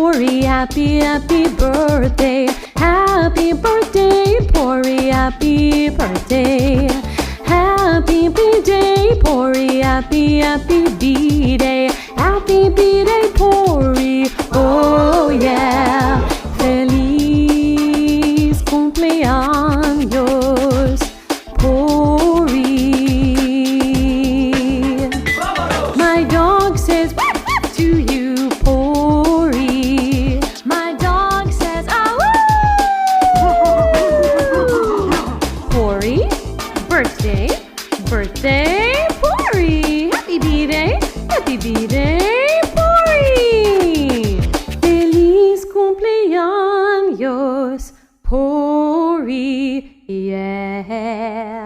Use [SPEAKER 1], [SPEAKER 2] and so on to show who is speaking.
[SPEAKER 1] Pori, happy, happy birthday. Happy birthday, Pori, happy birthday. Happy B-Day, Pori, happy, happy B-Day. Happy B-Day, Pori, oh yeah. Feliz cumpleaños, Pori. My dog says to you, Pori. My dog says, Pori, birthday, birthday, Pori. Happy B-Day, Pori. Feliz cumpleaños, Pori, yeah.